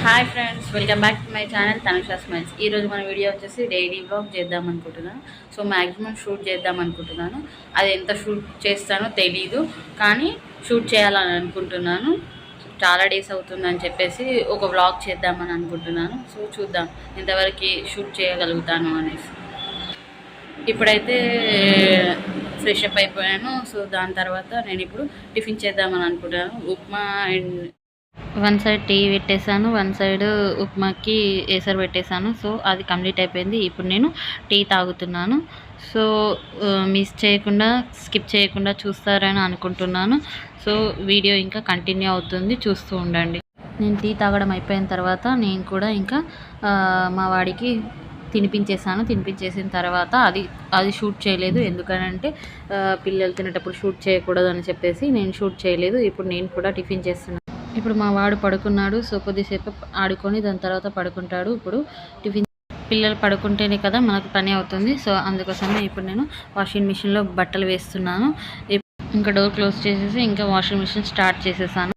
Hi friends, welcome back to my channel Tanusha smiles. ఈరోజు మన video వచ్చేసి డైలీ వ్లాగ్ చేద్దాం అనుకుంటున్నాను. సో మ్యాక్సిమం షూట్ చేద్దాం అనుకుంటున్నాను. అది ఎంత షూట్ చేస్తానో తెలీదు, కానీ షూట్ చేయాలని అనుకుంటున్నాను. చాలా డేస్ అవుతుందని చెప్పేసి ఒక వ్లాగ్ చేద్దామని అనుకుంటున్నాను. సో చూద్దాం ఎంతవరకు షూట్ చేయగలుగుతాను అనేసి. ఇప్పుడైతే ఫ్రెష్ అప్ అయిపోయాను. సో దాని తర్వాత నేను ఇప్పుడు టిఫిన్ చేద్దామని అనుకుంటున్నాను. Upma and one side tea పెట్టేశాను, వన్ సైడ్ ఉప్మాకి ఏసరు పెట్టేశాను. సో అది కంప్లీట్ అయిపోయింది. ఇప్పుడు నేను టీ తాగుతున్నాను. సో మిస్ చేయకుండా, స్కిప్ చేయకుండా చూస్తారని అనుకుంటున్నాను. సో వీడియో ఇంకా కంటిన్యూ అవుతుంది, చూస్తూ ఉండండి. నేను టీ తాగడం అయిపోయిన తర్వాత నేను కూడా ఇంకా మా వాడికి తినిపించేసిన తర్వాత అది షూట్ చేయలేదు. ఎందుకనంటే పిల్లలు తినేటప్పుడు షూట్ చేయకూడదు అని చెప్పేసి నేను షూట్ చేయలేదు. ఇప్పుడు నేను కూడా టిఫిన్ చేస్తున్నాను. ఇప్పుడు మా వాడు పడుకున్నాడు. సో కొద్దిసేపు ఆడుకొని దాని తర్వాత పడుకుంటాడు. ఇప్పుడు టిఫిన్ పిల్లలు పడుకుంటేనే కదా మనకు పని అవుతుంది. సో అందుకోసమే ఇప్పుడు నేను వాషింగ్ మిషన్లో బట్టలు వేస్తున్నాను. ఇంకా డోర్ క్లోజ్ చేసేసి ఇంకా వాషింగ్ మిషన్ స్టార్ట్ చేసేసాను.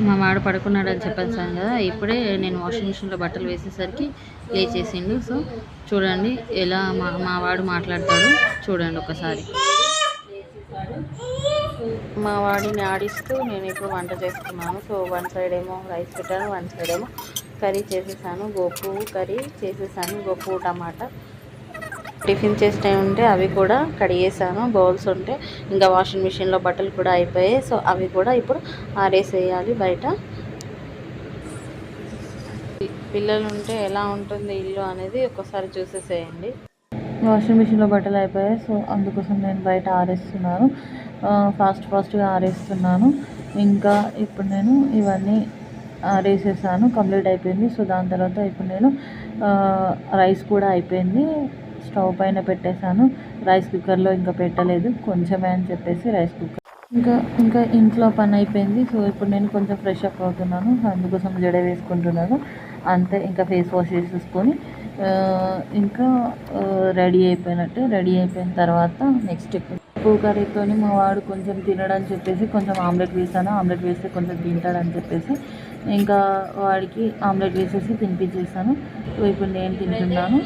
మా వాడు పడుకున్నాడు అని చెప్పేసాను కదా, ఇప్పుడే నేను వాషింగ్ మిషన్లో బట్టలు వేసేసరికి లేచేసిండు. సో చూడండి ఎలా మా వాడు మాట్లాడతాడు, చూడండి ఒకసారి. మా వాడిని ఆడిస్తూ నేను ఇప్పుడు వంట చేస్తున్నాను. సో వన్ సైడ్ ఏమో రైస్ పెట్టాను, వన్ సైడ్ ఏమో కర్రీ చేసేసాను. గోపు కర్రీ చేసేసాను, గోపు టమాటా. టిఫిన్ చేస్తే ఉంటే అవి కూడా కడిగేసాను. బౌల్స్ ఉంటే ఇంకా వాషింగ్ మిషన్లో బట్టలు కూడా అయిపోయాయి. సో అవి కూడా ఇప్పుడు ఆరేసేయాలి బయట. పిల్లలు ఉంటే ఎలా ఉంటుంది ఇల్లు అనేది ఒక్కసారి చూసేసేయండి. వాషింగ్ మిషన్లో బట్టలు అయిపోయాయి. సో అందుకోసం నేను బయట ఆరేస్తున్నాను. ఫాస్ట్గా ఆరేస్తున్నాను. ఇంకా ఇప్పుడు నేను ఇవన్నీ ఆరేసేసాను, కంప్లీట్ అయిపోయింది. సో దాని తర్వాత ఇప్పుడు నేను రైస్ కూడా అయిపోయింది, స్టవ్ పైన పెట్టేశాను. రైస్ కుక్కర్లో ఇంకా పెట్టలేదు, కొంచెమే అని చెప్పేసి రైస్ కుక్కర్. ఇంకా ఇంట్లో పని అయిపోయింది. సో ఇప్పుడు నేను కొంచెం ఫ్రెష్ అప్ అవుతున్నాను, అందుకోసం జడ వేసుకుంటున్నాను అంతే. ఇంకా ఫేస్ వాష్ చేసేసుకొని ఇంకా రెడీ అయిపోయిన తర్వాత నెక్స్ట్ ఉప్పు కర్రీతో మా వాడు కొంచెం తినడని చెప్పేసి కొంచెం ఆమ్లెట్ వేసాను. ఆమ్లెట్ వేస్తే కొంచెం తింటాడని చెప్పేసి ఇంకా వాడికి ఆమ్లెట్ వేసేసి తినిపించేసాను. ఇప్పుడు నేను తింటున్నాను.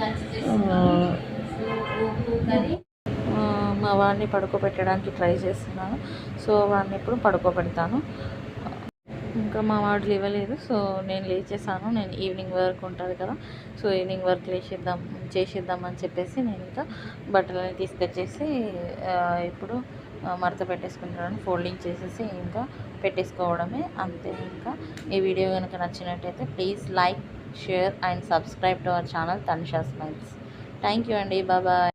మా వాడిని పడుకోబెట్టడానికి ట్రై చేస్తున్నాను. సో వాడిని ఇప్పుడు పడుకోబెడతాను. ఇంకా మా వాడు లేవలేదు. సో నేను లేచేసాను. నేను ఈవినింగ్ వర్క్ ఉంటుంది కదా, సో ఈవినింగ్ వర్క్ చేసేద్దాం అని చెప్పేసి నేను ఇంకా బట్టలని తీసుకొచ్చేసి ఇప్పుడు మడత పెట్టేసుకుంటున్నాను. ఫోల్డింగ్ చేసేసి ఇంకా పెట్టేసుకోవడమే అంతే. ఇంకా ఈ వీడియో కనుక నచ్చినట్టయితే please like, share and subscribe to our channel Tanusha smiles. Thank you అండి, బాయ్.